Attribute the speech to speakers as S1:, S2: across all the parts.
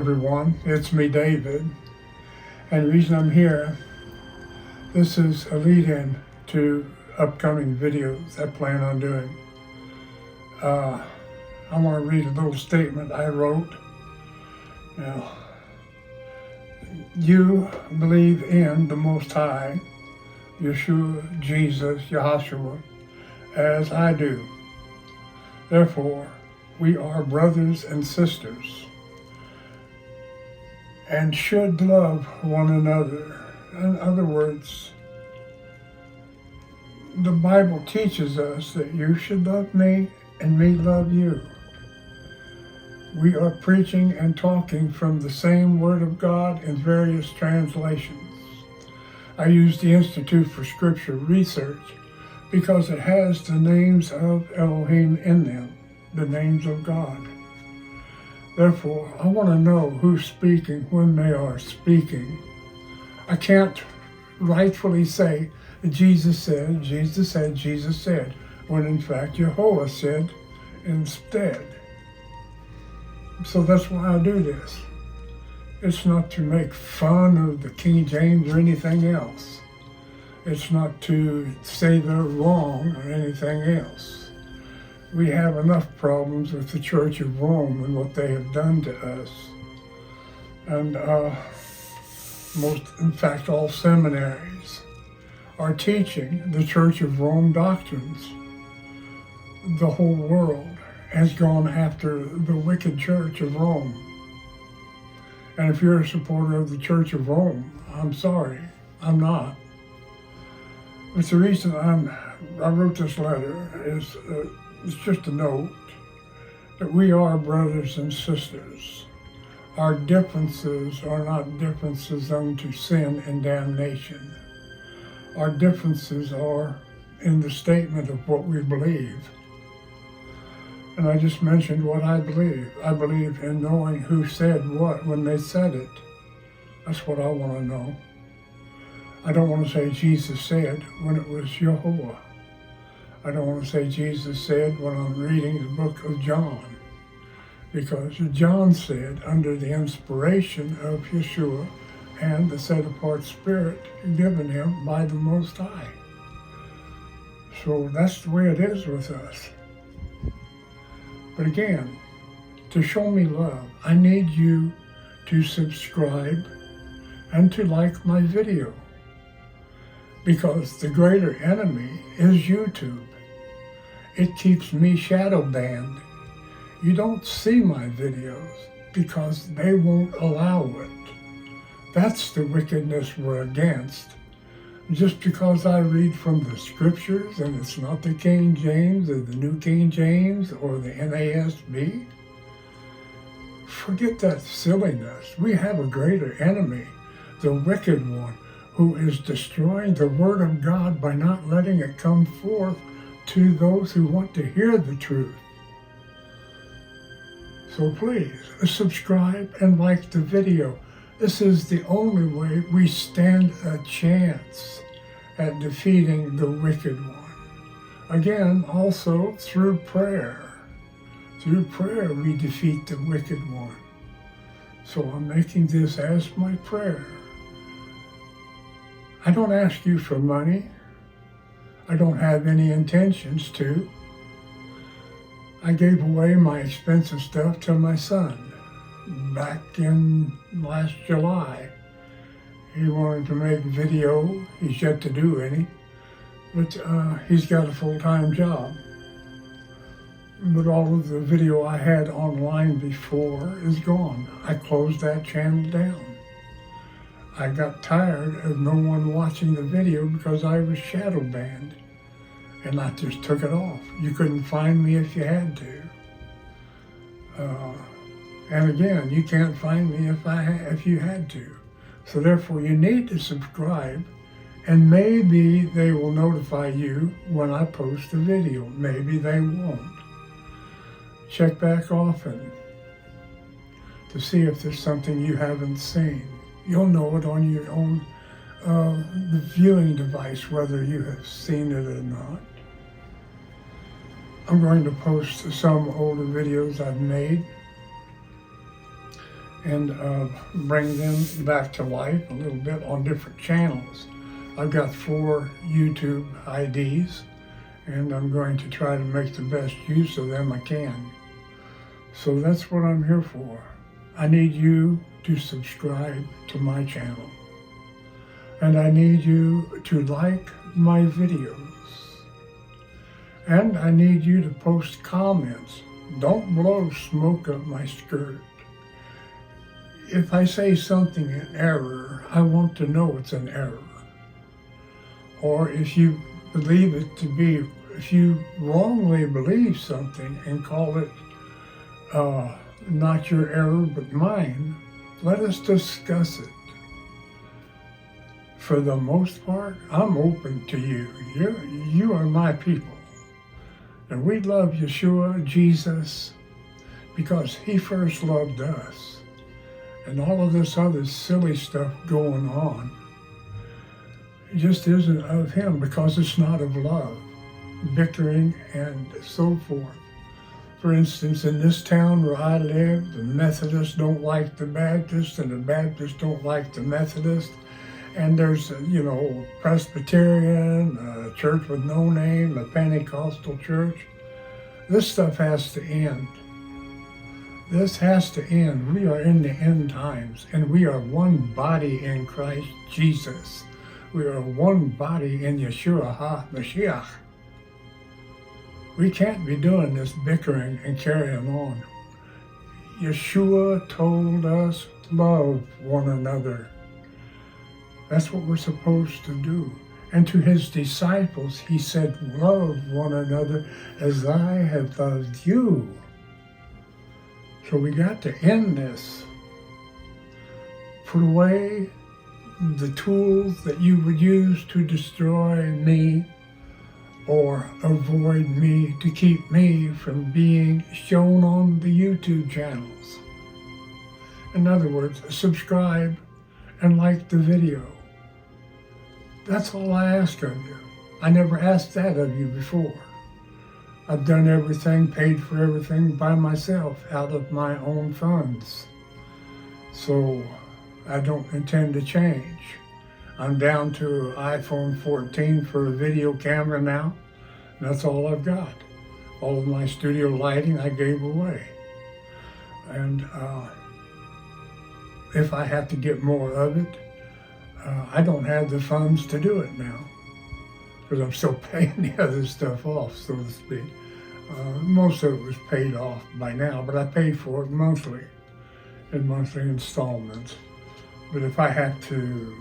S1: everyone, it's me, David, and the reason I'm here, this is a lead-in to upcoming videos I plan on doing. I want to read a little statement I wrote. Now, you believe in the Most High, Yeshua, Jesus, Yeshua, as I do. Therefore, we are brothers and sisters and should love one another. In other words, the Bible teaches us that you should love me and me love you. We are preaching and talking from the same Word of God in various translations. I use the Institute for Scripture Research because it has the names of Elohim in them, the names of God. Therefore, I want to know who's speaking when they are speaking. I can't rightfully say Jesus said, Jesus said, Jesus said, when in fact Yehova said instead. So that's why I do this. It's not to make fun of the King James or anything else. It's not to say they're wrong or anything else. We have enough problems with the Church of Rome and what they have done to us. And in fact, all seminaries are teaching the Church of Rome doctrines. The whole world has gone after the wicked Church of Rome. And if you're a supporter of the Church of Rome, I'm sorry, I'm not. But the reason I wrote this letter is it's just a note that we are brothers and sisters. Our differences are not differences unto sin and damnation. Our differences are in the statement of what we believe. And I just mentioned what I believe. I believe in knowing who said what when they said it. That's what I want to know. I don't want to say Jesus said when it was Yehova. I don't want to say Jesus said when I'm reading the book of John. Because John said under the inspiration of Yeshua and the set-apart spirit given him by the Most High. So that's the way it is with us. But again, to show me love, I need you to subscribe and to like my video. Because the greater enemy is YouTube. It keeps me shadow banned. You don't see my videos because they won't allow it. That's the wickedness we're against. Just because I read from the scriptures and it's not the King James or the New King James or the NASB, forget that silliness. We have a greater enemy, the wicked one, who is destroying the Word of God by not letting it come forth to those who want to hear the truth. So please, subscribe and like the video. This is the only way we stand a chance at defeating the wicked one. Again, also through prayer. Through prayer we defeat the wicked one. So I'm making this as my prayer. I don't ask you for money. I don't have any intentions to. I gave away my expensive stuff to my son back in last July. He wanted to make video. He's yet to do any, but he's got a full-time job. But all of the video I had online before is gone. I closed that channel down. I got tired of no one watching the video because I was shadow banned. And I just took it off. You couldn't find me if you had to. And again, you can't find me if you had to. So therefore, you need to subscribe, and maybe they will notify you when I post a video. Maybe they won't. Check back often to see if there's something you haven't seen. You'll know it on your own the viewing device, whether you have seen it or not. I'm going to post some older videos I've made, and bring them back to life a little bit on different channels. I've got 4 YouTube IDs, and I'm going to try to make the best use of them I can. So that's what I'm here for. I need you to subscribe to my channel. And I need you to like my videos. And I need you to post comments. Don't blow smoke up my skirt. If I say something in error, I want to know it's an error. Or if you believe it to be, if you wrongly believe something and call it not your error but mine, let us discuss it. For the most part, I'm open to you. You are my people. And we love Yeshua, Jesus, because he first loved us. And all of this other silly stuff going on just isn't of him, because it's not of love. Bickering and so forth. For instance, in this town where I live, the Methodists don't like the Baptists, and the Baptists don't like the Methodists. And there's, Presbyterian, a church with no name, a Pentecostal church. This stuff has to end. This has to end. We are in the end times, and we are one body in Christ Jesus. We are one body in Yeshua HaMashiach. We can't be doing this bickering and carrying on. Yeshua told us, love one another. That's what we're supposed to do. And to his disciples, he said, love one another as I have loved you. So we got to end this. Put away the tools that you would use to destroy me or avoid me, to keep me from being shown on the YouTube channels. In other words, subscribe and like the video. That's all I ask of you. I never asked that of you before. I've done everything, paid for everything by myself out of my own funds. So I don't intend to change. I'm down to iPhone 14 for a video camera now. That's all I've got. All of my studio lighting I gave away. And if I have to get more of it, I don't have the funds to do it now, because I'm still paying the other stuff off, so to speak. Most of it was paid off by now, but I paid for it monthly, in monthly installments. But if I have to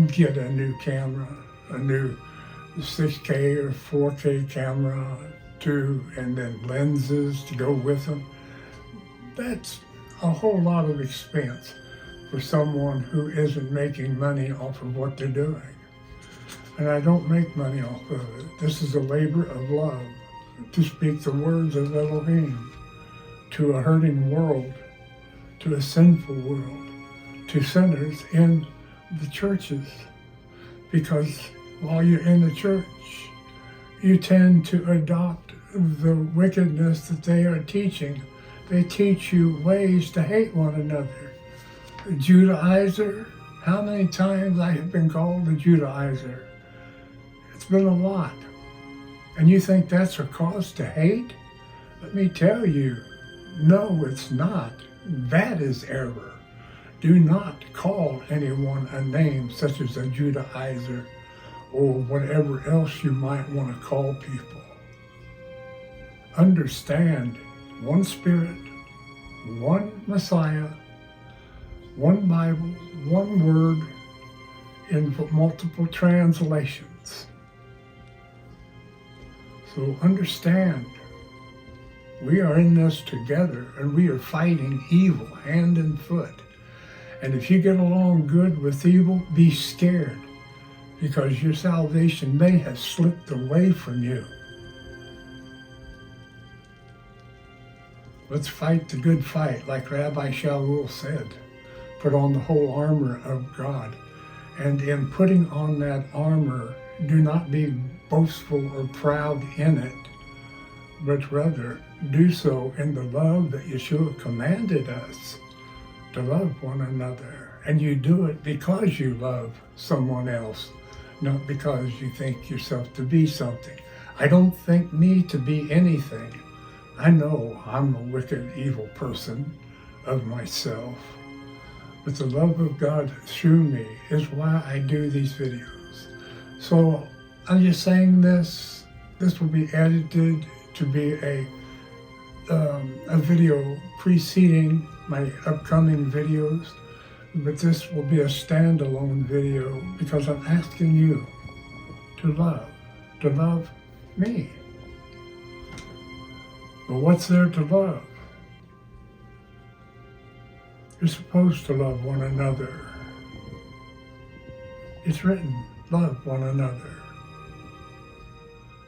S1: get a new camera, a new 6K or 4K camera too, and then lenses to go with them, that's a whole lot of expense for someone who isn't making money off of what they're doing. And I don't make money off of it. This is a labor of love, to speak the words of Elohim to a hurting world, to a sinful world, to sinners in the churches. Because while you're in the church, you tend to adopt the wickedness that they are teaching. They teach you ways to hate one another. A Judaizer, how many times I have been called a Judaizer? It's been a lot. And you think that's a cause to hate? Let me tell you, no, it's not. That is error. Do not call anyone a name such as a Judaizer or whatever else you might want to call people. Understand, one Spirit, one Messiah, one Bible, one word in multiple translations. So understand, we are in this together, and we are fighting evil hand and foot. And if you get along good with evil, be scared, because your salvation may have slipped away from you. Let's fight the good fight, like Rabbi Shaul said. Put on the whole armor of God. And in putting on that armor, do not be boastful or proud in it, but rather do so in the love that Yeshua commanded us to love one another. And you do it because you love someone else, not because you think yourself to be something. I don't think me to be anything. I know I'm a wicked, evil person of myself. But the love of God through me is why I do these videos. So I'm just saying this will be edited to be a video preceding my upcoming videos, but this will be a standalone video because I'm asking you to love me. But what's there to love? You're supposed to love one another. It's written, love one another.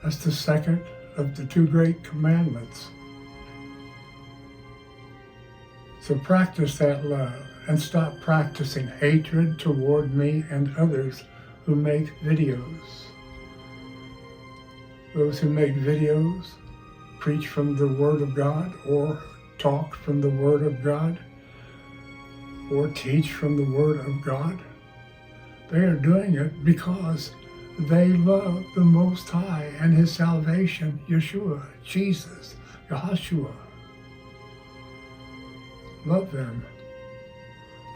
S1: That's the second of the two great commandments. So practice that love and stop practicing hatred toward me and others who make videos. Those who make videos preach from the Word of God or talk from the Word of God or teach from the Word of God. They are doing it because they love the Most High and His salvation, Yeshua, Jesus, Yeshua. Love them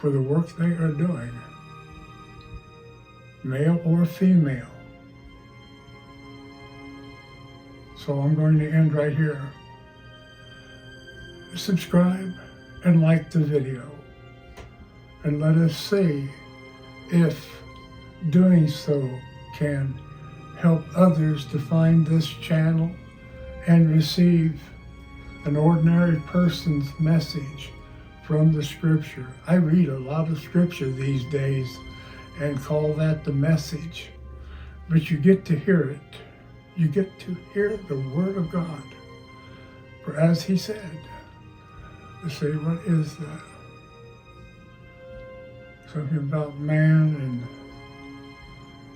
S1: for the work they are doing, male or female. So I'm going to end right here. Subscribe and like the video, and let us see if doing so can help others to find this channel and receive an ordinary person's message from the scripture. I read a lot of scripture these days and call that the message, but you get to hear it. You get to hear the Word of God. For as He said, you say, what is that? Something about man and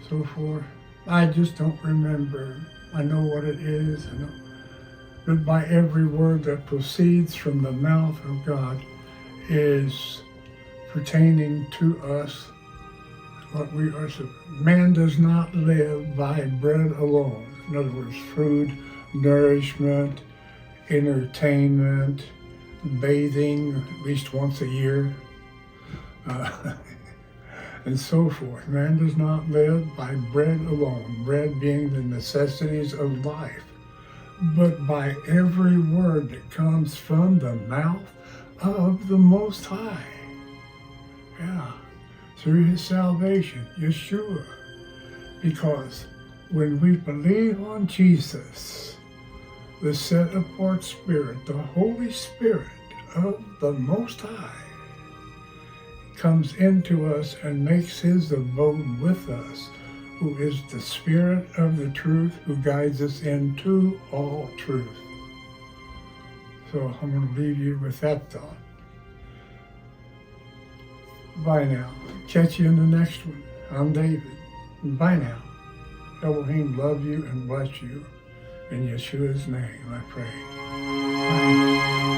S1: so forth. I just don't remember. I know what it is. I know. But by every word that proceeds from the mouth of God is pertaining to us, what we are. Man does not live by bread alone. In other words, food, nourishment, entertainment, bathing at least once a year, and so forth. Man does not live by bread alone, bread being the necessities of life, but by every word that comes from the mouth of the Most High. Yeah, through His salvation, Yeshua. Because when we believe on Jesus, the set-apart Spirit, the Holy Spirit of the Most High, comes into us and makes His abode with us, who is the Spirit of the truth, who guides us into all truth. So I'm going to leave you with that thought. Bye now. Catch you in the next one. I'm David. Bye now. Elohim love you and bless you. In Yeshua's name I pray. Bye.